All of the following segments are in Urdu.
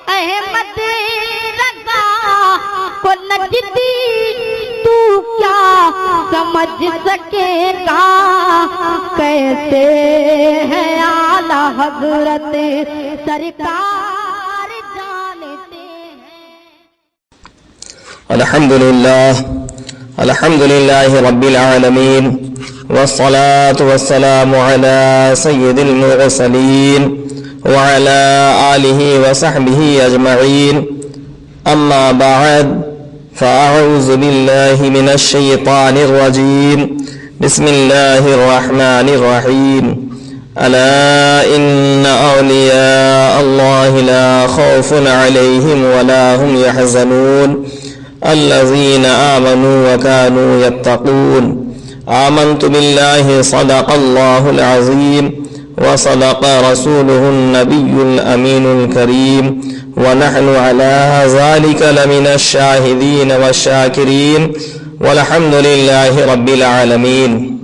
احمد رضا کو نجدی تو کیا سمجھ سکے گا، کیسے ہے اعلی حضرت سرکار جانتے ہیں۔ الحمد لله رب العالمين، والصلاة والسلام على سيد المرسلين وعلى آله وصحبه أجمعين، أما بعد، فأعوذ بالله من الشيطان الرجيم، بسم الله الرحمن الرحيم، ألا إن أولياء الله لا خوف عليهم ولا هم يحزنون، الذين آمنوا وكانوا يتقون، آمنت بالله صدق الله العظيم وصدق رسوله النبي الأمين الكريم، ونحن على ذلك لمن الشاهدين والشاكرين، والحمد لله رب العالمين۔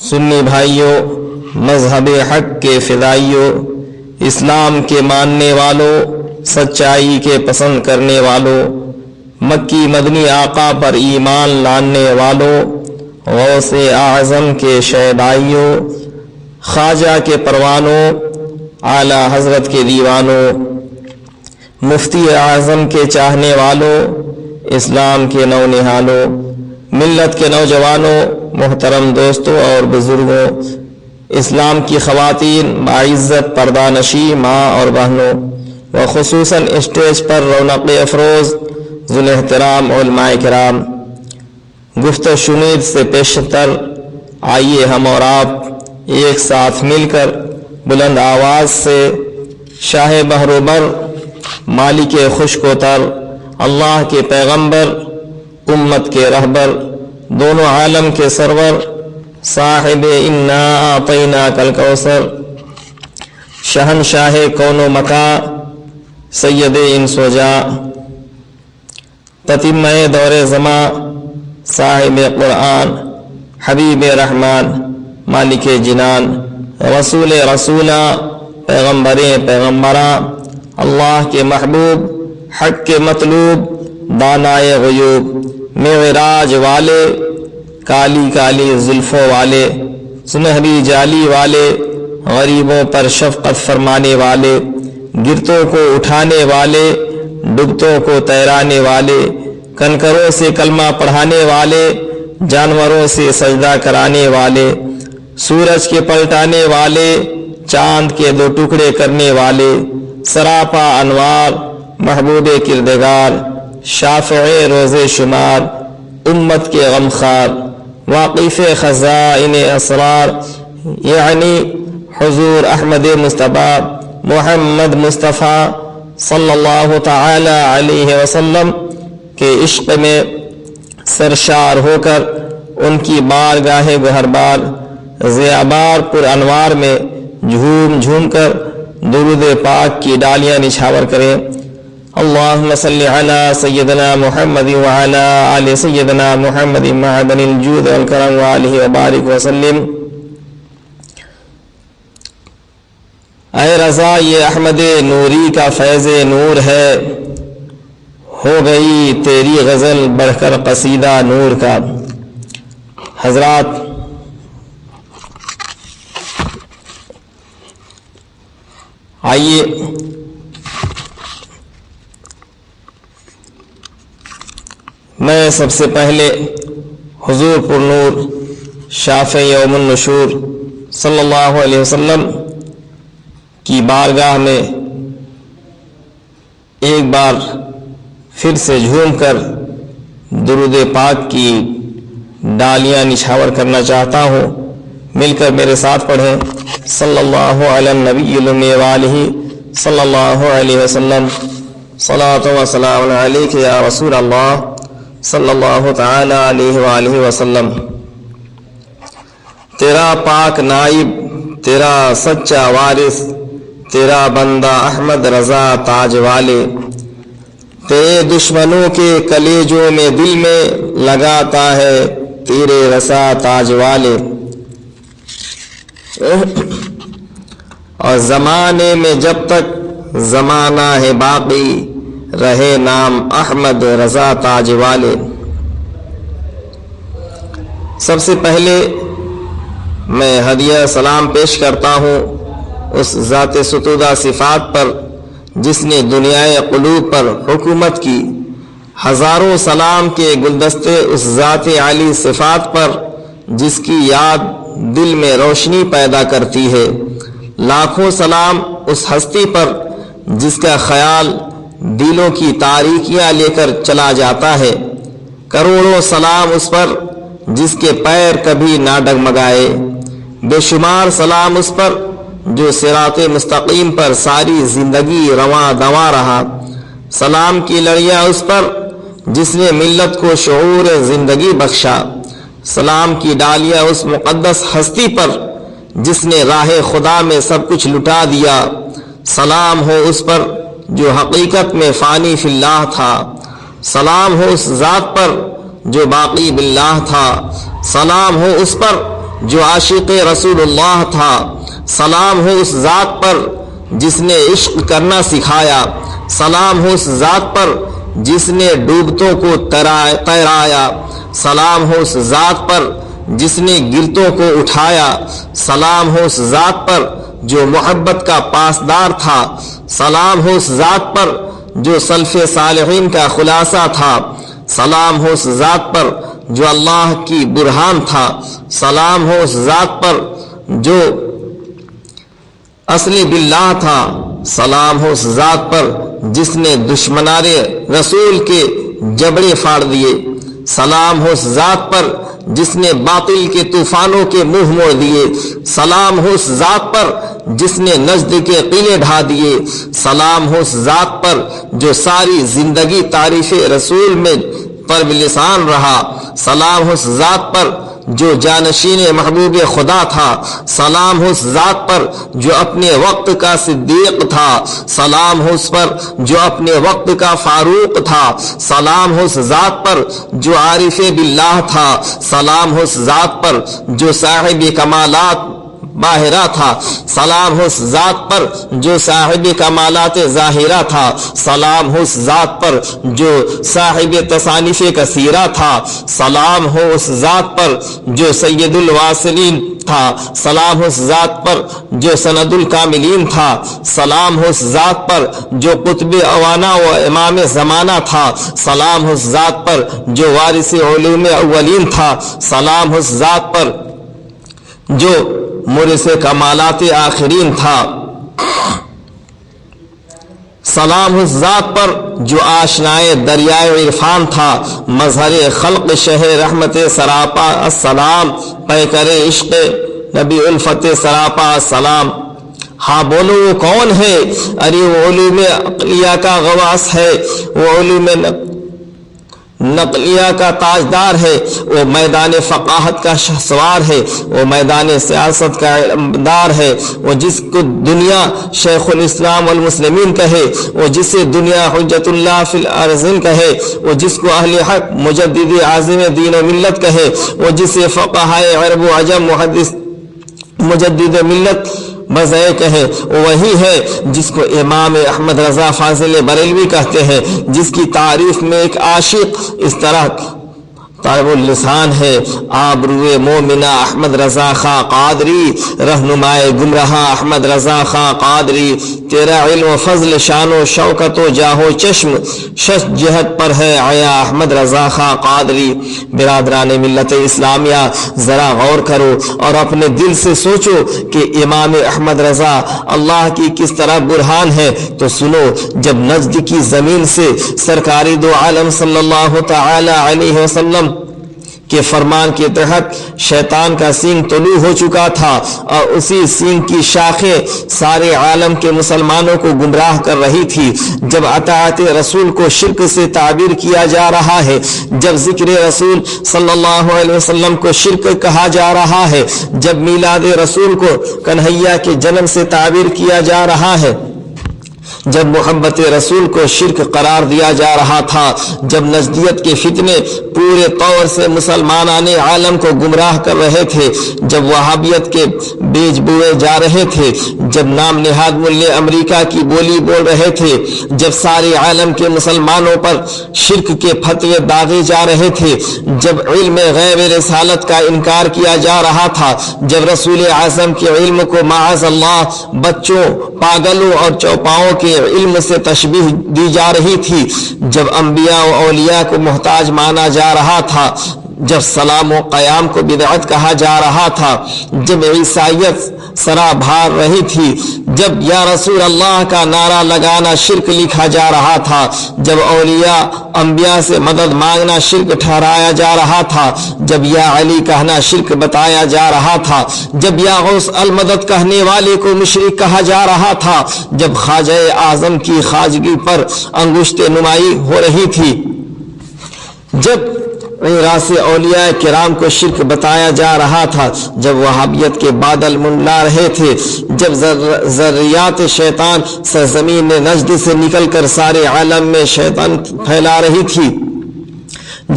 سنی بھائیوں، مذہب حق کے فدائیوں، اسلام کے ماننے والوں، سچائی کے پسند کرنے والوں، مکی مدنی آقا پر ایمان لانے والوں، غوث اعظم کے شیدائیوں، خواجہ کے پروانوں، اعلیٰ حضرت کے دیوانوں، مفتی اعظم کے چاہنے والوں، اسلام کے نونہالوں، ملت کے نوجوانوں، محترم دوستوں اور بزرگوں، اسلام کی خواتین، باعزت پردہ نشی ماں اور بہنوں، وخصوصاً اسٹیج پر رونق افروز ذو الاحترام علماء کرام، گفت و شنید سے پیشتر آئیے ہم اور آپ ایک ساتھ مل کر بلند آواز سے شاہ بحر مالک خشک و تر، اللہ کے پیغمبر، امت کے رہبر، دونوں عالم کے سرور، صاحب انا اعطیناک الکوثر، شہنشاہ کون و مکاں، سید انس و جاں، تتمہ دور زماں، صاحب قرآن، حبیب رحمان، مالک جنان، رسول رسولہ، پیغمبر پیغمبراں، اللہ کے محبوب، حق کے مطلوب، دانائے غیوب، معراج والے، کالی کالی زلفوں والے، سنہری جالی والے، غریبوں پر شفقت فرمانے والے، گرتوں کو اٹھانے والے، ڈوبتوں کو تیرانے والے، کنکروں سے کلمہ پڑھانے والے، جانوروں سے سجدہ کرانے والے، سورج کے پلٹانے والے، چاند کے دو ٹکڑے کرنے والے، سراپا انوار، محبوب کردگار، شافع روز شمار، امت کے غمخوار، واقف خزائن اسرار، یعنی حضور احمد مصطفیٰ محمد مصطفیٰ صلی اللہ تعالی علیہ وسلم کے عشق میں سرشار ہو کر ان کی بارگاہ گہربار ضیابار پر انوار میں جھوم جھوم کر درود پاک کی ڈالیاں نچھاور کریں۔ اللہم صلی علی سیدنا محمد وعلی آل سیدنا محمد معدن الجود والکرم وآلہ وبارک وسلم۔ اے رضا یہ احمد نوری کا فیض نور ہے، ہو گئی تیری غزل بڑھ کر قصیدہ نور کا۔ حضرات، آئیے میں سب سے پہلے حضور پر نور شافع یوم النشور صلی اللہ علیہ وسلم کی بارگاہ میں ایک بار پھر سے جھوم کر درود پاک کی ڈالیاں نچھاور کرنا چاہتا ہوں۔ مل کر میرے ساتھ پڑھیں، صلی اللہ علی النبی المی وآلہ صلی اللہ علیہ وسلم، صلاۃ و سلام علیک یا رسول اللہ صلی اللہ تعالی علیہ وآلہ وسلم۔ تیرا پاک نائب، تیرا سچا وارث، تیرا بندہ احمد رضا تاج والے، تیرے دشمنوں کے کلیجوں میں دل میں لگاتا ہے تیرے رسا تاج والے۔ اور زمانے میں جب تک زمانہ ہے باقی رہے نام احمد رضا تاج والے۔ سب سے پہلے میں ہدیہ سلام پیش کرتا ہوں اس ذات ستودہ صفات پر جس نے دنیائے قلوب پر حکومت کی، ہزاروں سلام کے گلدستے اس ذات عالی صفات پر جس کی یاد دل میں روشنی پیدا کرتی ہے، لاکھوں سلام اس ہستی پر جس کا خیال دلوں کی تاریکیاں لے کر چلا جاتا ہے، کروڑوں سلام اس پر جس کے پیر کبھی نہ ڈگمگائے، بے شمار سلام اس پر جو صراط مستقیم پر ساری زندگی رواں دواں رہا، سلام کی لڑیاں اس پر جس نے ملت کو شعور زندگی بخشا، سلام کی ڈالیاں اس مقدس ہستی پر جس نے راہ خدا میں سب کچھ لٹا دیا، سلام ہو اس پر جو حقیقت میں فانی فی اللہ تھا، سلام ہو اس ذات پر جو باقی باللہ تھا، سلام ہو اس پر جو عاشق رسول اللہ تھا، سلام ہو اس ذات پر جس نے عشق کرنا سکھایا، سلام ہو اس ذات پر جس نے ڈوبتوں کو تیرایا، سلام ہو اس ذات پر جس نے گرتوں کو اٹھایا، سلام ہو اس ذات پر جو محبت کا پاسدار تھا، سلام ہو اس ذات پر جو سلف صالحین کا خلاصہ تھا، سلام ہو اس ذات پر جو اللہ کی برہان تھا، سلام ہو اس ذات پر جو اصلی باللہ تھا، سلام ہو اس ذات پر جس نے دشمنان رسول کے جبڑے پھاڑ دیے، سلام ہو اس ذات پر جس نے باطل کے طوفانوں کے منہ موڑ دیے، سلام ہو اس ذات پر جس نے نجد کے قلعے ڈھا دیے، سلام ہو اس ذات پر جو ساری زندگی تعریف رسول میں پر بلسان رہا، سلام ہو اس ذات پر جو جانشین محبوب خدا تھا، سلام ہو اس ذات پر جو اپنے وقت کا صدیق تھا، سلام ہو اس پر جو اپنے وقت کا فاروق تھا، سلام ہو اس ذات پر جو عارف باللہ تھا، سلام ہو اس ذات پر جو صاحب کمالات باہرہ تھا، سلام ہو اس ذات پر جو صاحب کمالات ظاہرہ تھا، سلام ہو اس ذات پر جو صاحب تصانیف کثیرہ تھا، سلام ہو اس ذات پر جو سید الواصلین تھا، سلام ہو اس ذات پر جو سند الکاملین تھا، سلام ہو اس ذات پر جو قطب اوانا و امام زمانہ تھا، سلام ہو اس ذات پر جو وارث علوم اولین تھا، سلام ہو اس ذات پر جو مورث کمالات آخرین تھا، سلام اس ذات پر جو آشنائے دریائے عرفان تھا، مظہر خلق شہ رحمت سراپا السلام، پیکر عشق نبی الفت سراپا السلام۔ ہاں بولو وہ کون ہے؟ ارے وہ علوم عقلیہ کا غواص ہے، وہ علوم نقلیہ کا تاجدار ہے، وہ میدان فقاہت کا شہسوار ہے، وہ میدان سیاست کا علمدار ہے، وہ جس کو دنیا شیخ الاسلام والمسلمین کہے، وہ جسے دنیا حجت اللہ فی الارضین کہے، وہ جس کو اہل حق مجدد عظیم دین و ملت کہے، وہ جسے فقہائے عرب و عجم محدث مجدد ملت بزے کہے، وہی ہے جس کو امام احمد رضا فاضل بریلوی کہتے ہیں، جس کی تعریف میں ایک عاشق اس طرح طالب اللسان ہے، آبروئے مومنہ احمد رضا خاں قادری، رہنمائے گمراہ احمد رضا خاں قادری، تیرا علم و فضل شان و شوکت و جاہ و چشم شش جہت پر ہے عیا احمد رضا خاں قادری۔ برادران ملت اسلامیہ ذرا غور کرو اور اپنے دل سے سوچو کہ امام احمد رضا اللہ کی کس طرح برہان ہے، تو سنو جب نجد کی زمین سے سرکاری دو عالم صلی اللہ تعالی علیہ وسلم کے فرمان کے تحت شیطان کا سینگ طلوع ہو چکا تھا اور اسی سینگ کی شاخیں سارے عالم کے مسلمانوں کو گمراہ کر رہی تھی، جب اطاعت رسول کو شرک سے تعبیر کیا جا رہا ہے، جب ذکر رسول صلی اللہ علیہ وسلم کو شرک کہا جا رہا ہے، جب میلاد رسول کو کنہیا کے جنم سے تعبیر کیا جا رہا ہے، جب محبت رسول کو شرک قرار دیا جا رہا تھا، جب نجدیت کے فتنے پورے طور سے مسلمانان عالم کو گمراہ کر رہے تھے، جب وہابیت کے بیج بوئے جا رہے تھے، جب نام نہاد ملے امریکہ کی بولی بول رہے تھے، جب سارے عالم کے مسلمانوں پر شرک کے فتوے داغے جا رہے تھے، جب علم غیب رسالت کا انکار کیا جا رہا تھا، جب رسول اعظم کے علم کو معاذ اللہ بچوں، پاگلوں اور چوپاؤں کے علم سے تشبیہ دی جا رہی تھی، جب انبیاء و اولیاء کو محتاج مانا جا رہا تھا، جب سلام و قیام کو بدعت کہا جا رہا تھا، جب عیسائیت سرا بھار رہی تھی، جب یا رسول اللہ کا نعرہ لگانا شرک لکھا جا رہا تھا، جب اولیاء انبیاء سے مدد مانگنا شرک ٹھہرایا جا رہا تھا، جب یا علی کہنا شرک بتایا جا رہا تھا، جب یا غوث المدد کہنے والے کو مشرک کہا جا رہا تھا، جب خواجہ اعظم کی خواجگی پر انگشت نمائی ہو رہی تھی، جب راس اولیاء کرام کو شرک بتایا جا رہا تھا، جب وہابیت کے بادل منڈلا رہے تھے، جب ذریات شیطان سرزمین نجد سے نکل کر سارے عالم میں شیطان پھیلا رہی تھی،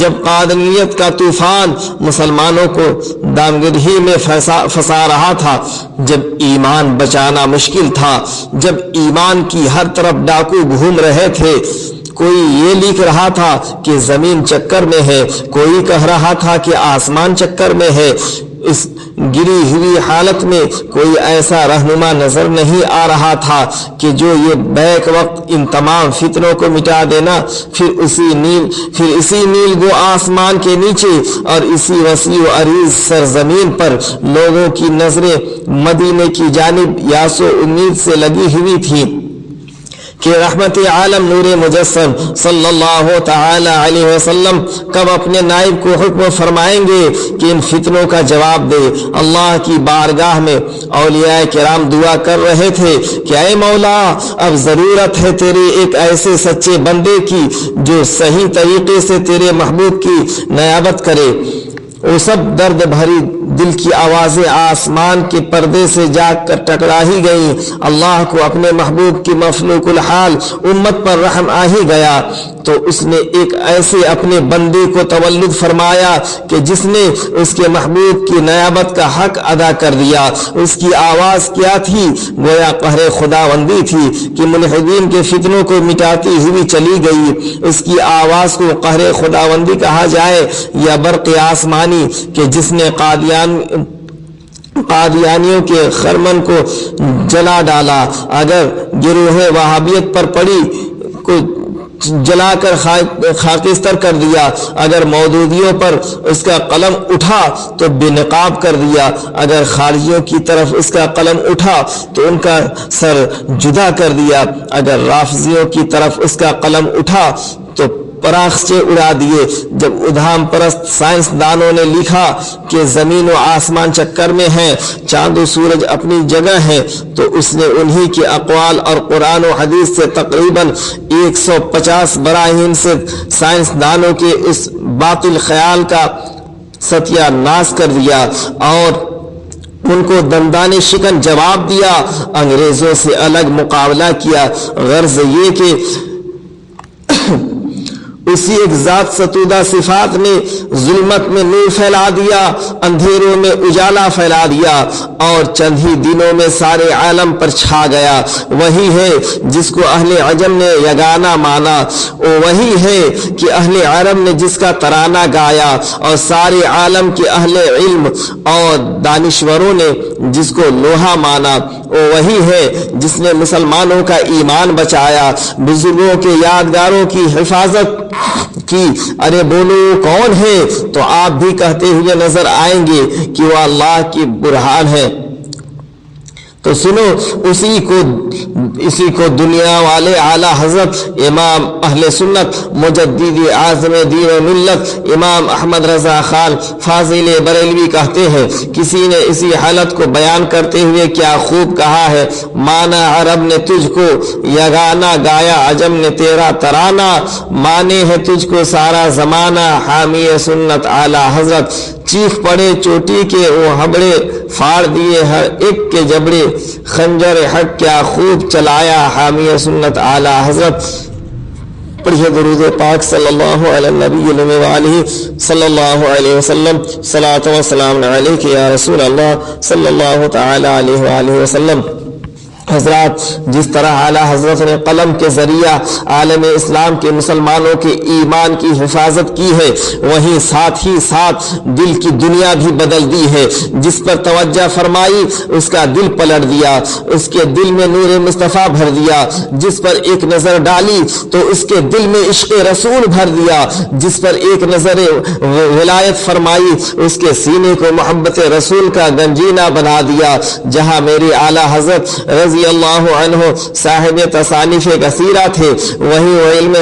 جب قادریت کا طوفان مسلمانوں کو دامگرہی میں پھنسا رہا تھا، جب ایمان بچانا مشکل تھا، جب ایمان کی ہر طرف ڈاکو گھوم رہے تھے، کوئی یہ لکھ رہا تھا کہ زمین چکر میں ہے، کوئی کہہ رہا تھا کہ آسمان چکر میں ہے، اس گری ہوئی حالت میں کوئی ایسا رہنما نظر نہیں آ رہا تھا کہ جو یہ بیک وقت ان تمام فتنوں کو مٹا دینا، پھر اسی نیل گو آسمان کے نیچے اور اسی وسیع و عریض سرزمین پر لوگوں کی نظریں مدینے کی جانب یاسو امید سے لگی ہوئی تھی کہ رحمت عالم نور مجسم صلی اللہ تعالی علیہ وسلم کب اپنے نائب کو حکم فرمائیں گے کہ ان فتنوں کا جواب دے۔ اللہ کی بارگاہ میں اولیاء کرام دعا کر رہے تھے کہ اے مولا، اب ضرورت ہے تیرے ایک ایسے سچے بندے کی جو صحیح طریقے سے تیرے محبوب کی نیابت کرے۔ وہ سب درد بھری دل کی آوازیں آسمان کے پردے سے جا کر ٹکرا ہی گئیں۔ اللہ کو اپنے محبوب کی مفلوق الحال امت پر رحم آ ہی گیا، تو اس نے ایک ایسے اپنے بندے کو تولد فرمایا کہ جس نے اس کے محبوب کی نیابت کا حق ادا کر دیا۔ اس کی آواز کیا تھی؟ گویا قہر خداوندی تھی کہ ملحدین کے فتنوں کو مٹاتی ہوئی چلی گئی۔ اس کی آواز کو قہر خداوندی کہا جائے یا برق آسمانی کہ جس نے قادیانیوں کے خرمن کو جلا ڈالا۔ اگر گروہ وہابیت پر پڑی کو جلا کر خاکستر کر دیا، اگر مودودیوں پر اس کا قلم اٹھا تو بے نقاب کر دیا، اگر خارجیوں کی طرف اس کا قلم اٹھا تو ان کا سر جدا کر دیا، اگر رافضیوں کی طرف اس کا قلم اٹھا تو پراخچے اڑا دیے۔ جب ادھام پرست سائنس دانوں نے لکھا کہ زمین و آسمان چکر میں ہیں، چاند و سورج اپنی جگہ ہیں، تو اس نے انہی کے اقوال اور قرآن و حدیث سے تقریباً 150 براہین سے سائنس دانوں کے اس باطل خیال کا ستیہ ناش کر دیا اور ان کو دندانے شکن جواب دیا، انگریزوں سے الگ مقابلہ کیا۔ غرض یہ کہ اسی ایک ذات ستودہ صفات نے ظلمت میں نور پھیلا دیا، اندھیروں میں اجالا پھیلا دیا اور چند ہی دنوں میں سارے عالم پر چھا گیا۔ وہی ہے جس کو اہل عجم نے یگانہ مانا، وہی ہے کہ اہل عرب نے جس کا ترانہ گایا اور سارے عالم کے اہل علم اور دانشوروں نے جس کو لوہا مانا، وہی ہے جس نے مسلمانوں کا ایمان بچایا، بزرگوں کے یادگاروں کی حفاظت کی۔ ارے بولو کون ہے؟ تو آپ بھی کہتے ہوئے نظر آئیں گے کہ وہ اللہ کی برہان ہے۔ تو سنو، اسی کو دنیا والے اعلی حضرت امام اہل سنت مجدد اعظم دین و ملت امام احمد رضا خان فاضل بریلوی کہتے ہیں۔ کسی نے اسی حالت کو بیان کرتے ہوئے کیا خوب کہا ہے، مانا عرب نے تجھ کو یگانہ، گایا عجم نے تیرا ترانہ، مانے ہے تجھ کو سارا زمانہ، حامی سنت اعلی حضرت۔ چیخ پڑے چوٹی کے وہ ہبڑے، پھاڑ دیے ہر ایک کے جبڑے، خنجر حق کیا خوب چلایا، حامی سنت اعلی حضرت۔ پڑھیے درود پاک صلی اللہ علی النبی وآلہ صلی اللہ علیہ وسلم. صلاۃ و سلام علیک یا رسول اللہ صلی اللہ تعالی علیہ وآلہ وسلم. حضرات، جس طرح اعلیٰ حضرت نے قلم کے ذریعہ عالم اسلام کے مسلمانوں کے ایمان کی حفاظت کی ہے، وہیں ساتھ ہی ساتھ دل کی دنیا بھی بدل دی ہے. جس پر توجہ فرمائی اس کا دل پلٹ دیا، اس کے دل میں نور مصطفیٰ بھر دیا. جس پر ایک نظر ڈالی تو اس کے دل میں عشق رسول بھر دیا. جس پر ایک نظر ولایت فرمائی اس کے سینے کو محبت رسول کا گنجینہ بنا دیا. جہاں میری اعلیٰ حضرت رضی اللہ عنہ صاحب تصانیف کثیرہ تھے، وہیں وہ علم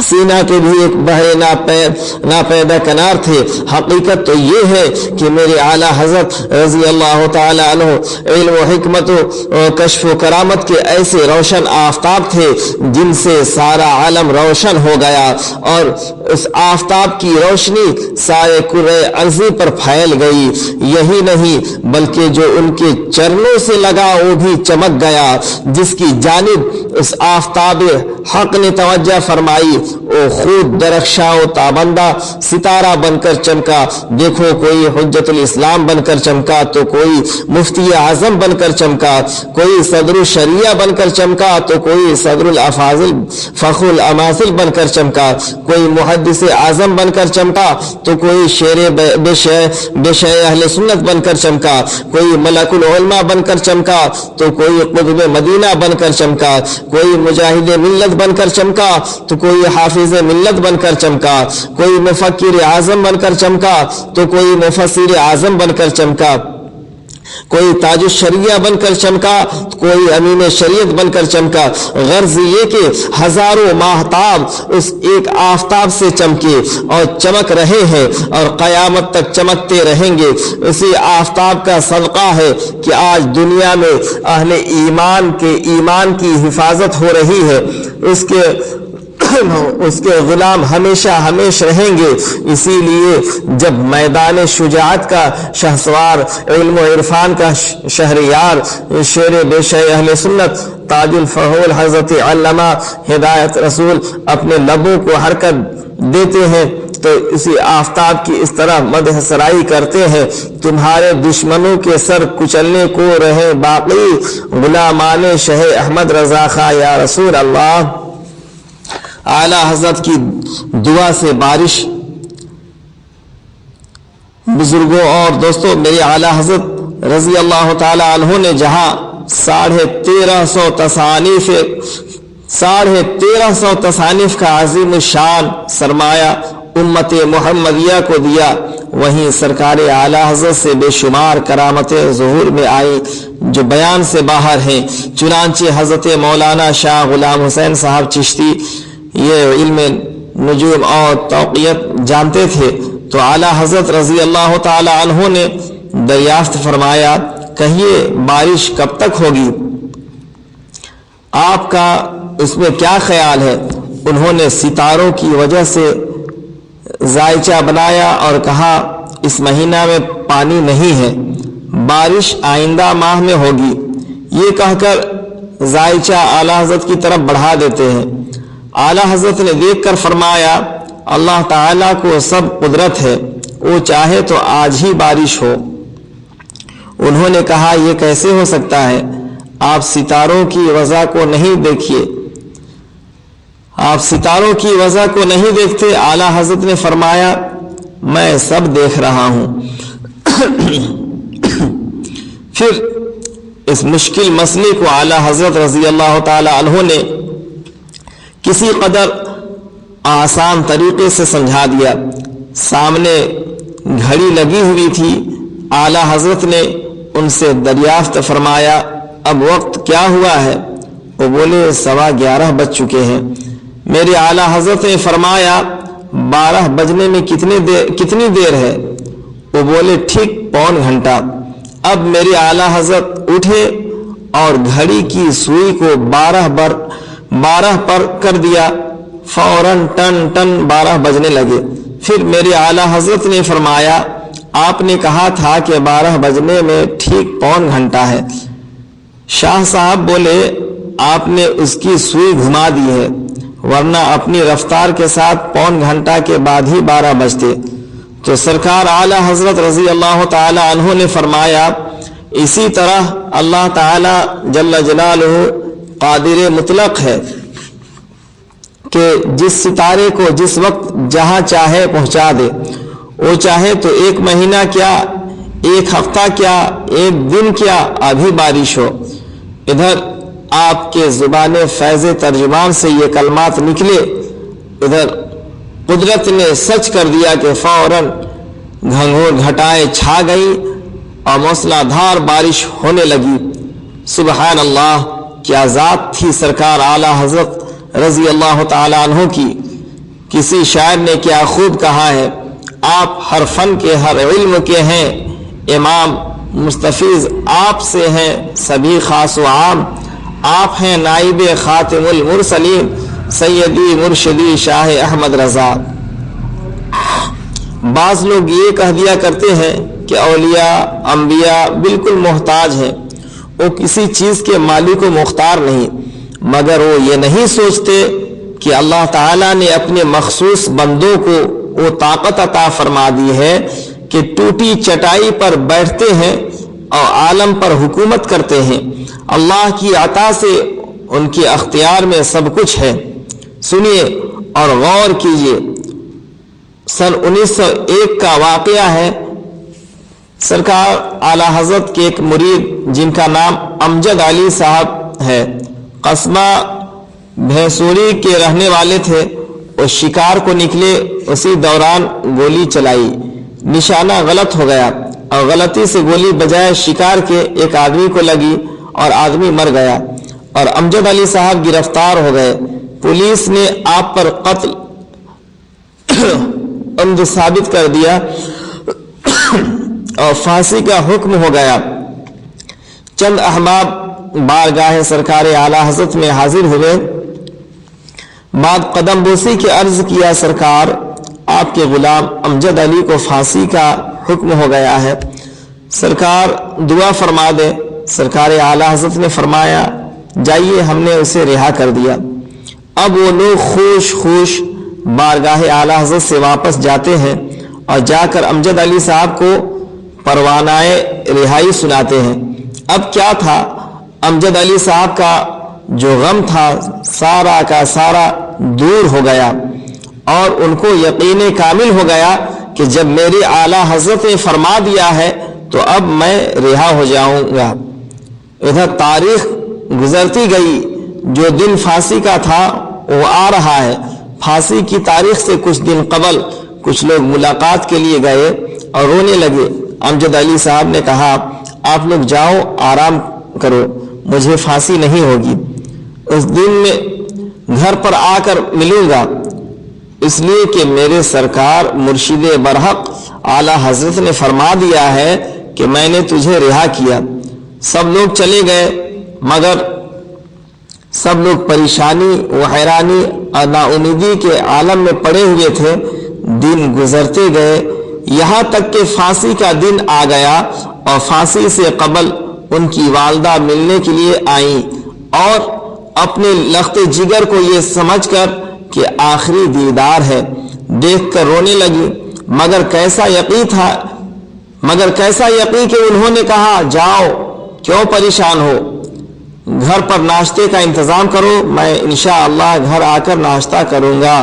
سینہ کے بھی ایک بہرے ناپیدا کنار تھے. حقیقت تو یہ ہے کہ میرے اعلیٰ حضرت رضی اللہ تعالی عنہ علم و حکمت و کشف و کرامت کے ایسے روشن آفتاب تھے جن سے سارا عالم روشن ہو گیا، اور اس آفتاب کی روشنی سارے کرۂ ارضی پر پھیل گئی. یہی نہیں بلکہ جو ان کے چرنوں سے لگا وہ بھی چمک گیا. جس کی جانب اس آفتاب حق نے توجہ فرمائی وہ خود درخشاں و تابندہ ستارہ بن کر چمکا. دیکھو کوئی حجت الاسلام بن کر چمکا تو کوئی مفتی اعظم بن کر چمکا، کوئی صدر الشریعہ بن کر چمکا تو کوئی صدر الافاضل فخر الاماثل بن کر چمکا، کوئی محدث اعظم بن کر چمکا تو کوئی شیر بے شے اہل سنت بن کر چمکا، کوئی ملک العلماء بن کر چمکا تو کوئی قطب مدینہ بن کر چمکا، کوئی مجاہد ملت بن کر چمکا تو کوئی حافظ ملت بن کر چمکا، کوئی مفکر اعظم بن کر چمکا تو کوئی مفسر اعظم بن کر چمکا، کوئی تاج الشریعہ بن کر چمکا، کوئی امین شریعت بن کر چمکا. غرض یہ کہ ہزاروں ماہتاب اس ایک آفتاب سے چمکے اور چمک رہے ہیں اور قیامت تک چمکتے رہیں گے. اسی آفتاب کا صدقہ ہے کہ آج دنیا میں اہل ایمان کی حفاظت ہو رہی ہے. اس کے غلام ہمیشہ رہیں گے. اسی لیے جب میدان شجاعت کا شہسوار، علم و عرفان کا شہریار، شیر بے شے اہل سنت، تاج الفحول حضرت علامہ ہدایت رسول اپنے لبوں کو حرکت دیتے ہیں تو اسی آفتاب کی اس طرح مدح سرائی کرتے ہیں. تمہارے دشمنوں کے سر کچلنے کو رہے باقی، غلامان شہ احمد رضا خاں یا رسول اللہ. اعلیٰ حضرت کی دعا سے بارش. بزرگوں اور دوستوں، میرے اعلیٰ حضرت رضی اللہ تعالی عنہ نے جہاں 1350 تصانیف کا عظیم الشان سرمایہ امت محمدیہ کو دیا، وہیں سرکار اعلیٰ حضرت سے بے شمار کرامتیں ظہور میں آئی جو بیان سے باہر ہیں. چنانچہ حضرت مولانا شاہ غلام حسین صاحب چشتی یہ علم نجوم اور توقیت جانتے تھے تو اعلیٰ حضرت رضی اللہ تعالی عنہ نے دریافت فرمایا، کہیے بارش کب تک ہوگی؟ آپ کا اس میں کیا خیال ہے؟ انہوں نے ستاروں کی وجہ سے ذائچہ بنایا اور کہا اس مہینہ میں پانی نہیں ہے، بارش آئندہ ماہ میں ہوگی. یہ کہہ کر ذائچہ اعلیٰ حضرت کی طرف بڑھا دیتے ہیں. اعلیٰ حضرت نے دیکھ کر فرمایا، اللہ تعالیٰ کو سب قدرت ہے، وہ چاہے تو آج ہی بارش ہو. انہوں نے کہا یہ کیسے ہو سکتا ہے؟ آپ ستاروں کی وضع کو نہیں دیکھیے، آپ ستاروں کی وضع کو نہیں دیکھتے. اعلیٰ حضرت نے فرمایا میں سب دیکھ رہا ہوں. پھر اس مشکل مسئلے کو اعلیٰ حضرت رضی اللہ تعالی عنہ نے کسی قدر آسان طریقے سے سمجھا دیا. سامنے گھڑی لگی ہوئی تھی. اعلیٰ حضرت نے ان سے دریافت فرمایا اب وقت کیا ہوا ہے؟ وہ بولے 11:15 بج چکے ہیں. میرے اعلیٰ حضرت نے فرمایا 12 بجنے میں کتنی دیر ہے؟ وہ بولے ٹھیک پون گھنٹہ. اب میرے اعلیٰ حضرت اٹھے اور گھڑی کی سوئی کو 12 پر کر دیا. فوراً ٹن 12 بجنے لگے. پھر میرے اعلیٰ حضرت نے فرمایا آپ نے کہا تھا کہ 12 بجنے میں ٹھیک پون گھنٹہ ہے. شاہ صاحب بولے آپ نے اس کی سوئی گھما دی ہے. ورنہ اپنی رفتار کے ساتھ پون گھنٹہ کے بعد ہی 12 بجتے۔ تو سرکار اعلی حضرت رضی اللہ تعالی عنہ نے فرمایا اسی طرح اللہ تعالی جل جلالہ قادر مطلق ہے کہ جس ستارے کو جس وقت جہاں چاہے پہنچا دے، وہ چاہے تو 1 مہینہ کیا، 1 ہفتہ کیا، 1 دن کیا ابھی بارش ہو۔ ادھر آپ کے زبان فیض ترجمان سے یہ کلمات نکلے، ادھر قدرت نے سچ کر دیا کہ فوراً گھنگھور گھٹائیں چھا گئی اور موسلا دھار بارش ہونے لگی۔ سبحان اللہ، کیا ذات تھی سرکار اعلی حضرت رضی اللہ تعالی عنہ کی۔ کسی شاعر نے کیا خوب کہا ہے، آپ ہر فن کے ہر علم کے ہیں امام، مستفیض آپ سے ہیں سبھی خاص و عام، آپ ہیں نائب خاتم المرسلین سیدی مرشدی شاہ احمد رضا۔ بعض لوگ یہ کہہ دیا کرتے ہیں کہ اولیاء انبیاء بالکل محتاج ہیں، وہ کسی چیز کے مالک و مختار نہیں، مگر وہ یہ نہیں سوچتے کہ اللہ تعالیٰ نے اپنے مخصوص بندوں کو وہ طاقت عطا فرما دی ہے کہ ٹوٹی چٹائی پر بیٹھتے ہیں اور عالم پر حکومت کرتے ہیں۔ اللہ کی عطا سے ان کے اختیار میں سب کچھ ہے۔ سنیے اور غور کیجیے، سن 1901 کا واقعہ ہے۔ سرکار اعلی حضرت کے ایک مرید جن کا نام امجد علی صاحب ہے، قصبہ بھینسوری کے رہنے والے تھے، وہ شکار کو نکلے، اسی دوران گولی چلائی، نشانہ غلط ہو گیا اور غلطی سے گولی بجائے شکار کے ایک آدمی کو لگی اور آدمی مر گیا اور امجد علی صاحب گرفتار ہو گئے۔ پولیس نے آپ پر قتل عمد ثابت کر دیا اور پھانسی کا حکم ہو گیا۔ چند احباب بارگاہ سرکار اعلی حضرت میں حاضر ہوئے، بعد قدم بوسی کے عرض کیا، سرکار آپ کے غلام امجد علی کو پھانسی کا حکم ہو گیا ہے، سرکار دعا فرما دے۔ سرکار اعلی حضرت نے فرمایا جائیے، ہم نے اسے رہا کر دیا۔ اب وہ لوگ خوش خوش بارگاہ اعلی حضرت سے واپس جاتے ہیں اور جا کر امجد علی صاحب کو پروانہ رہائی سناتے ہیں۔ اب کیا تھا، امجد علی صاحب کا جو غم تھا سارا کا سارا دور ہو گیا اور ان کو یقین کامل ہو گیا کہ جب میری اعلی حضرت نے فرما دیا ہے تو اب میں رہا ہو جاؤں گا۔ ادھر تاریخ گزرتی گئی، جو دن پھانسی کا تھا وہ آ رہا ہے۔ پھانسی کی تاریخ سے کچھ دن قبل کچھ لوگ ملاقات کے لیے گئے اور رونے لگے۔ امجد علی صاحب نے کہا آپ لوگ جاؤ آرام کرو، مجھے پھانسی نہیں ہوگی، اس دن میں گھر پر آ کر ملوں گا، اس لیے کہ میرے سرکار مرشد برحق اعلی حضرت نے فرما دیا ہے کہ میں نے تجھے رہا کیا۔ سب لوگ چلے گئے مگر سب لوگ پریشانی و حیرانی اور نا امیدی کے عالم میں پڑے ہوئے تھے۔ دن گزرتے گئے یہاں تک کہ پھانسی کا دن آ گیا اور پھانسی سے قبل ان کی والدہ ملنے کے لیے آئیں اور اپنے لخت جگر کو یہ سمجھ کر کہ آخری دیدار ہے دیکھ کر رونے لگی، مگر کیسا یقین کہ انہوں نے کہا جاؤ، کیوں پریشان ہو، گھر پر ناشتے کا انتظام کرو، میں انشاءاللہ گھر آ کر ناشتہ کروں گا،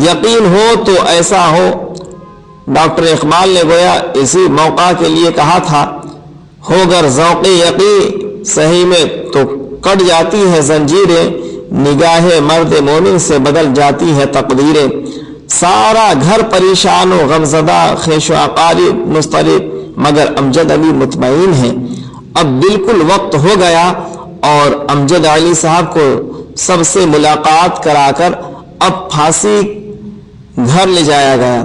یقین ہو تو ایسا ہو۔ ڈاکٹر اقبال نے گویا اسی موقع کے لیے کہا تھا، ہو گر ذوق یقین صحیح میں تو کٹ جاتی ہے زنجیریں، نگاہ مرد مومن سے بدل جاتی ہے تقدیریں۔ سارا گھر پریشان و غمزدہ، خیش و اقارب مضطرب، مگر امجد علی مطمئن ہیں۔ اب بالکل وقت ہو گیا اور امجد علی صاحب کو سب سے ملاقات کرا کر اب پھانسی گھر لے جایا گیا۔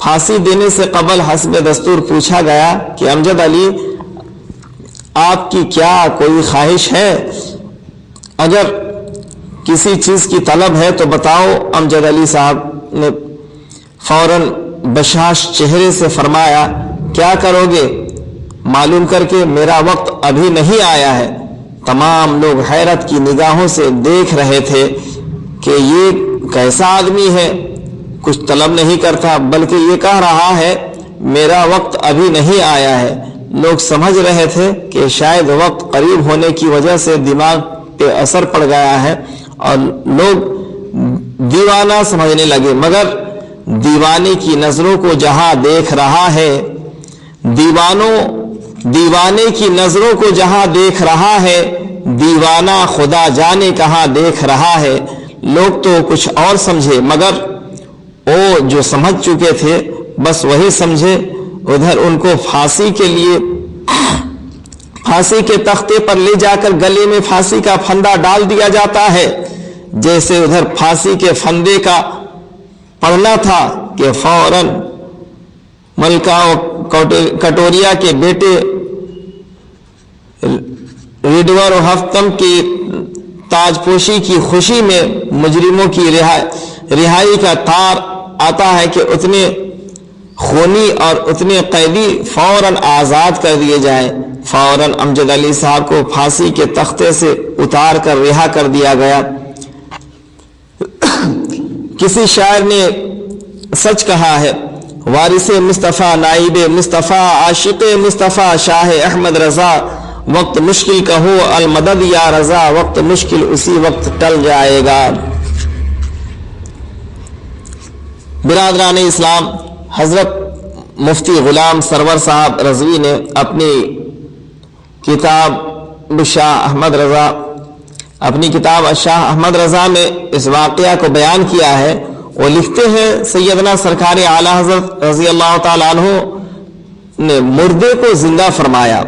پھانسی دینے سے قبل حسب دستور پوچھا گیا کہ امجد علی آپ کی کیا کوئی خواہش ہے، اگر کسی چیز کی طلب ہے تو بتاؤ۔ امجد علی صاحب نے فوراً بشاش چہرے سے فرمایا کیا کرو گے، معلوم کر کے میرا وقت ابھی نہیں آیا ہے۔ تمام لوگ حیرت کی نگاہوں سے دیکھ رہے تھے کہ یہ کیسا آدمی ہے، کچھ طلب نہیں کرتا، بلکہ یہ کہہ رہا ہے میرا وقت ابھی نہیں آیا ہے۔ لوگ سمجھ رہے تھے کہ شاید وقت قریب ہونے کی وجہ سے دماغ پہ اثر پڑ گیا ہے اور لوگ دیوانہ سمجھنے لگے، مگر دیوانے کی نظروں کو جہاں دیکھ رہا ہے، دیوانے کی نظروں کو جہاں دیکھ رہا ہے، دیوانہ خدا جانے کہاں دیکھ رہا ہے۔ لوگ تو کچھ اور سمجھے، مگر وہ جو سمجھ چکے تھے بس وہی سمجھے۔ ادھر ان کو پھانسی کے تختے پر لے جا کر گلے میں پھانسی کا پھندا ڈال دیا جاتا ہے، جیسے ادھر پھانسی کے پھندے کا پڑھنا تھا کہ فوراً ملکہ کٹوریا کے بیٹے ریڈور و ہفتم کی تاج پوشی کی خوشی میں مجرموں کی رہائی کا تار آتا ہے کہ اتنے خونی اور اتنے قیدی فوراً آزاد کر دیے جائیں۔ فوراً امجد علی صاحب کو پھانسی کے تختے سے اتار کر رہا کر دیا گیا۔ کسی شاعر نے سچ کہا ہے، وارث مصطفیٰ، نائب مصطفیٰ، عاشق مصطفیٰ، شاہ احمد رضا، وقت مشکل کہو المدد یا رضا، وقت مشکل اسی وقت ٹل جائے گا۔ برادران اسلام، حضرت مفتی غلام سرور صاحب رضوی نے اپنی کتاب شاہ احمد رضا میں اس واقعہ کو بیان کیا ہے۔ وہ لکھتے ہیں سیدنا سرکار اعلی حضرت رضی اللہ تعالیٰ عنہ نے مردے کو زندہ فرمایا،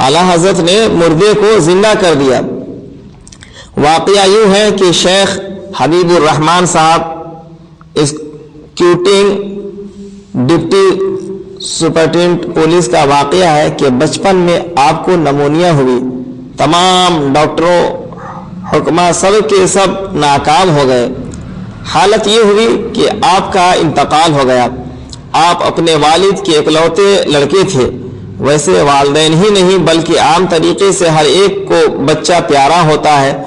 اعلی حضرت نے مردے کو زندہ کر دیا۔ واقعہ یوں ہے کہ شیخ حبیب الرحمان صاحب ڈپٹی سپرنٹینڈنٹ پولیس کا واقعہ ہے کہ بچپن میں آپ کو نمونیا ہوئی، تمام ڈاکٹروں حکماں سب کے سب ناکام ہو گئے۔ حالت یہ ہوئی کہ آپ کا انتقال ہو گیا۔ آپ اپنے والد کے اکلوتے لڑکے تھے، ویسے والدین ہی نہیں بلکہ عام طریقے سے ہر ایک کو بچہ پیارا ہوتا ہے،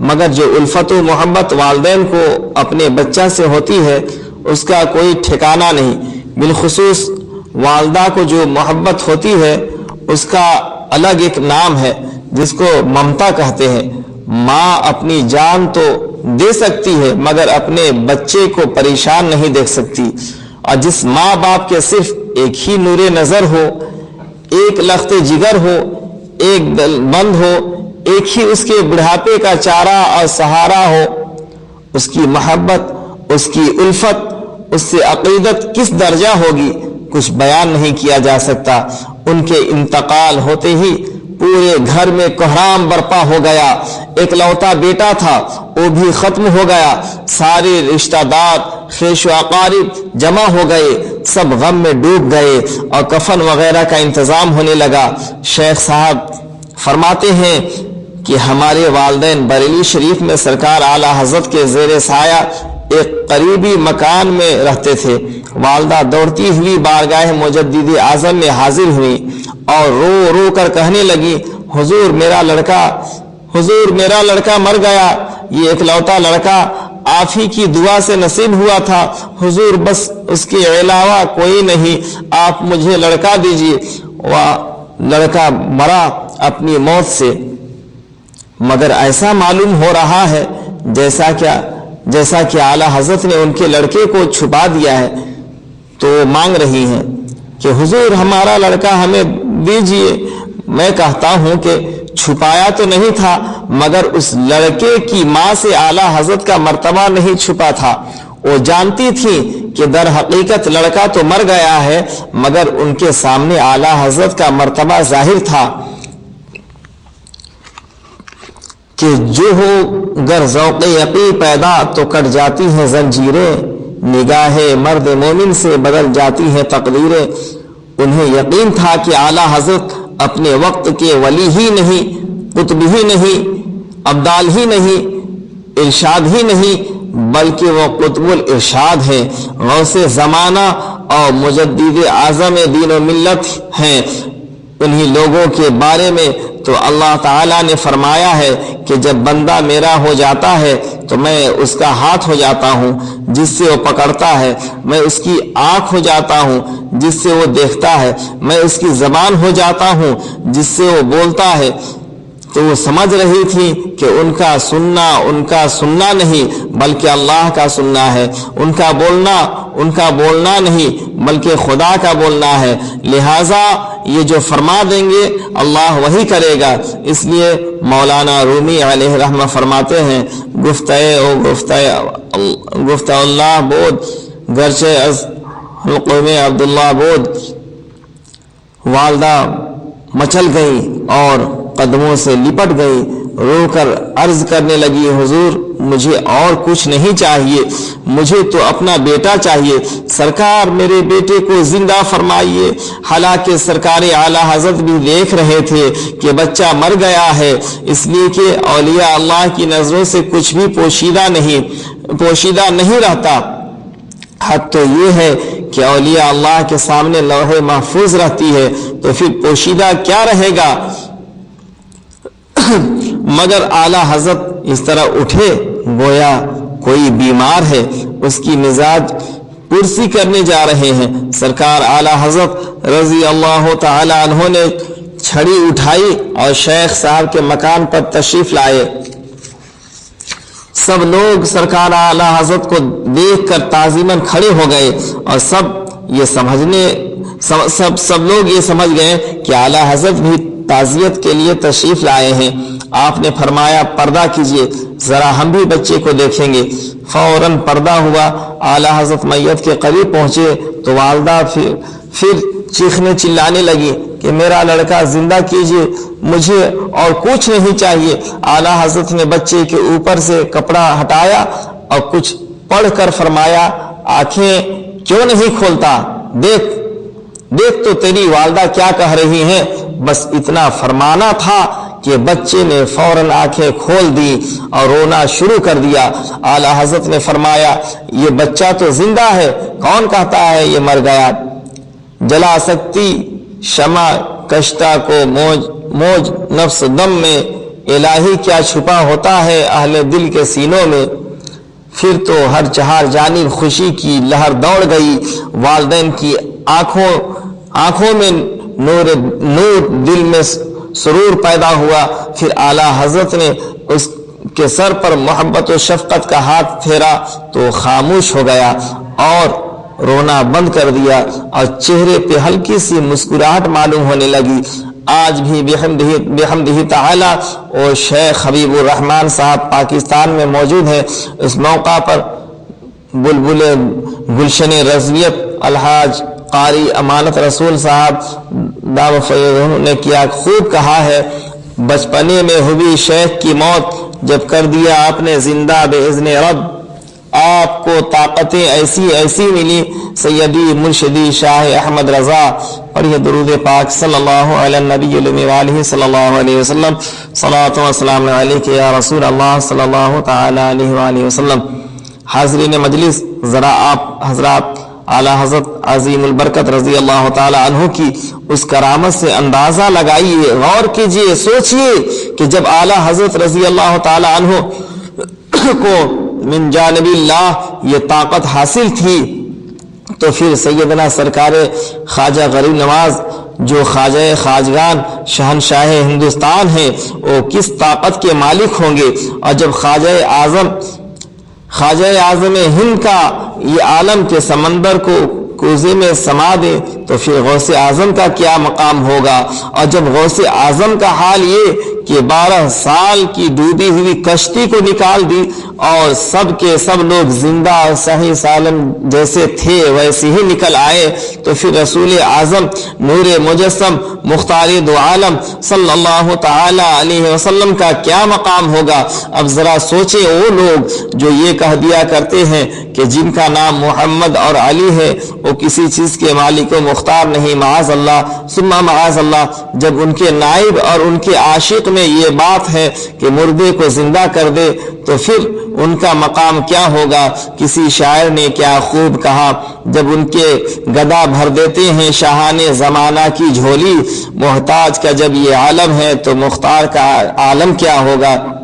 مگر جو الفت و محبت والدین کو اپنے بچہ سے ہوتی ہے اس کا کوئی ٹھکانہ نہیں۔ بالخصوص والدہ کو جو محبت ہوتی ہے اس کا الگ ایک نام ہے جس کو ممتا کہتے ہیں۔ ماں اپنی جان تو دے سکتی ہے مگر اپنے بچے کو پریشان نہیں دیکھ سکتی، اور جس ماں باپ کے صرف ایک ہی نور نظر ہو، ایک لخت جگر ہو، ایک دل بند ہو، ایک ہی اس کے بڑھاپے کا چارہ اور سہارا ہو، اس کی محبت، اس کی الفت، اس سے عقیدت کس درجہ ہوگی کچھ بیان نہیں کیا جا سکتا۔ ان کے انتقال ہوتے ہی پورے گھر میں کوہرام برپا ہو گیا۔ اکلوتا بیٹا تھا وہ بھی ختم ہو گیا، سارے رشتہ دار خیش و اقارب جمع ہو گئے، سب غم میں ڈوب گئے اور کفن وغیرہ کا انتظام ہونے لگا۔ شیخ صاحب فرماتے ہیں کہ ہمارے والدین بریلی شریف میں سرکار اعلی حضرت کے زیر سایہ ایک قریبی مکان میں رہتے تھے۔ والدہ دوڑتی ہوئی بارگاہ مجدد اعظم میں حاضر ہوئی اور رو رو کر کہنے لگی، حضور میرا لڑکا مر گیا، یہ اکلوتا لڑکا آپ ہی کی دعا سے نصیب ہوا تھا، حضور بس اس کے علاوہ کوئی نہیں، آپ مجھے لڑکا دیجیے۔ وہ لڑکا مرا اپنی موت سے، مگر ایسا معلوم ہو رہا ہے جیسا کہ اعلی حضرت نے ان کے لڑکے کو چھپا دیا ہے، تو مانگ رہی ہیں کہ حضور ہمارا لڑکا ہمیں دیجیے۔ میں کہتا ہوں کہ چھپایا تو نہیں تھا، مگر اس لڑکے کی ماں سے اعلی حضرت کا مرتبہ نہیں چھپا تھا۔ وہ جانتی تھی کہ در حقیقت لڑکا تو مر گیا ہے، مگر ان کے سامنے اعلی حضرت کا مرتبہ ظاہر تھا کہ جو ہو گر ذوق یقین پیدا تو کٹ جاتی ہیں زنجیریں، نگاہ مرد مومن سے بدل جاتی ہیں تقدیریں۔ انہیں یقین تھا کہ اعلی حضرت اپنے وقت کے ولی ہی نہیں، قطب ہی نہیں، ابدال ہی نہیں، ارشاد ہی نہیں، بلکہ وہ قطب الارشاد ہیں، غوث زمانہ اور مجدد اعظم دین و ملت ہیں۔ انہی لوگوں کے بارے میں تو اللہ تعالیٰ نے فرمایا ہے کہ جب بندہ میرا ہو جاتا ہے تو میں اس کا ہاتھ ہو جاتا ہوں جس سے وہ پکڑتا ہے، میں اس کی آنکھ ہو جاتا ہوں جس سے وہ دیکھتا ہے، میں اس کی زبان ہو جاتا ہوں جس سے وہ بولتا ہے۔ تو وہ سمجھ رہی تھی کہ ان کا سننا نہیں بلکہ اللہ کا سننا ہے، ان کا بولنا نہیں بلکہ خدا کا بولنا ہے، لہٰذا یہ جو فرما دیں گے اللہ وہی کرے گا۔ اس لیے مولانا رومی علیہ رحمہ فرماتے ہیں، گفتہ اللہ بود گرچہ از حلقوں میں عبداللہ بود۔ والدہ مچل گئی اور قدموں سے لپٹ گئی، رو کر عرض کرنے لگی، حضور مجھے اور کچھ نہیں چاہیے، مجھے تو اپنا بیٹا چاہیے، سرکار میرے بیٹے کو زندہ فرمائیے۔ حالانکہ سرکار اعلیٰ حضرت بھی دیکھ رہے تھے کہ بچہ مر گیا ہے، اس لیے کہ اولیاء اللہ کی نظروں سے کچھ بھی پوشیدہ نہیں رہتا۔ حد تو یہ ہے کہ اولیاء اللہ کے سامنے لوح محفوظ رہتی ہے تو پھر پوشیدہ کیا رہے گا؟ مگر اعلیٰ حضرت اس طرح اٹھے گویا کوئی بیمار ہے، اس کی مزاج پرسی کرنے جا رہے ہیں۔ سرکار اعلیٰ حضرت رضی اللہ تعالی عنہ نے چھڑی اٹھائی اور شیخ صاحب کے مکان پر تشریف لائے۔ سب لوگ سرکار اعلیٰ حضرت کو دیکھ کر تعظیماً کھڑے ہو گئے اور سب لوگ یہ سمجھ گئے کہ اعلیٰ حضرت بھی تعزیت کے لیے تشریف لائے ہیں۔ آپ نے فرمایا پردہ کیجئے، ذرا ہم بھی بچے کو دیکھیں گے۔ فوراً پردہ ہوا، اعلیٰ حضرت میت کے قریب پہنچے تو والدہ پھر چیخنے چلانے لگی کہ میرا لڑکا زندہ کیجئے، مجھے اور کچھ نہیں چاہیے۔ اعلیٰ حضرت نے بچے کے اوپر سے کپڑا ہٹایا اور کچھ پڑھ کر فرمایا، آنکھیں کیوں نہیں کھولتا؟ دیکھ تو تیری والدہ کیا کہہ رہی ہیں۔ بس اتنا فرمانا تھا کہ بچے نے فوراً آنکھیں کھول دی اور رونا شروع کر دیا۔ اعلیٰ حضرت نے فرمایا یہ بچہ تو زندہ ہے، کون کہتا ہے یہ مر گیا؟ جلا سکتی شمع کشتہ کو موج نفس دم میں، الہی کیا چھپا ہوتا ہے اہل دل کے سینوں میں۔ پھر تو ہر چہار جانب خوشی کی لہر دوڑ گئی، والدین کی آنکھوں میں نور دل میں سرور پیدا ہوا۔ پھر اعلیٰ حضرت نے اس کے سر پر محبت و شفقت کا ہاتھ پھیرا تو خاموش ہو گیا اور رونا بند کر دیا اور چہرے پہ ہلکی سی مسکراہٹ معلوم ہونے لگی۔ آج بھی بحمدہ تعالی اور شیخ حبیب الرحمن صاحب پاکستان میں موجود ہیں۔ اس موقع پر بلبل گلشن رضویت الحاج قاری امانت رسول صاحب دام فیض نے کیا خوب کہا ہے، بچپنے میں ہوئی شیخ کی موت جب کر دیا آپ نے زندہ باذن رب، آپ کو طاقتیں ایسی ملی سیدی مرشدی شاہ احمد رضا۔ اور یہ درود پاک صلی اللہ علی النبی وآلہ صلی اللہ علیہ وسلم، صلاۃ و سلام علیک یا رسول اللہ صلی اللہ تعالی علیہ وآلہ وسلم۔ حاضرین مجلس، ذرا آپ حضرات اعلیٰ حضرت عظیم البرکت رضی اللہ تعالی عنہ کی اس کرامت سے اندازہ لگائیے، غور کیجئے، سوچئے کہ جب اعلیٰ حضرت رضی اللہ تعالی عنہ کو من جانب اللہ یہ طاقت حاصل تھی تو پھر سیدنا سرکار خواجہ غریب نواز جو خواجہ خواجگان شہنشاہ ہندوستان ہیں وہ کس طاقت کے مالک ہوں گے؟ اور جب خواجہ اعظم ہند کا یہ عالم کے سمندر کو کوزے میں سما دے تو پھر غوث اعظم کا کیا مقام ہوگا؟ اور جب غوث اعظم کا حال یہ کہ 12 سال کی ڈوبی ہوئی کشتی کو نکال دی اور سب کے سب لوگ زندہ اور صحیح سالم جیسے تھے ویسے ہی نکل آئے، تو پھر رسول اعظم نور مجسم مختار دو عالم صلی اللہ تعالی علیہ وسلم کا کیا مقام ہوگا؟ اب ذرا سوچیں، وہ لوگ جو یہ کہہ دیا کرتے ہیں کہ جن کا نام محمد اور علی ہے وہ کسی چیز کے مالک و مختار نہیں، معاذ اللہ ثم معاذ اللہ، جب ان کے نائب اور ان کے عاشق میں یہ بات ہے کہ مردے کو زندہ کر دے تو پھر ان کا مقام کیا ہوگا۔ کسی شاعر نے کیا خوب کہا، جب ان کے گدا بھر دیتے ہیں شاہان زمانہ کی جھولی، محتاج کا جب یہ عالم ہے تو مختار کا عالم کیا ہوگا۔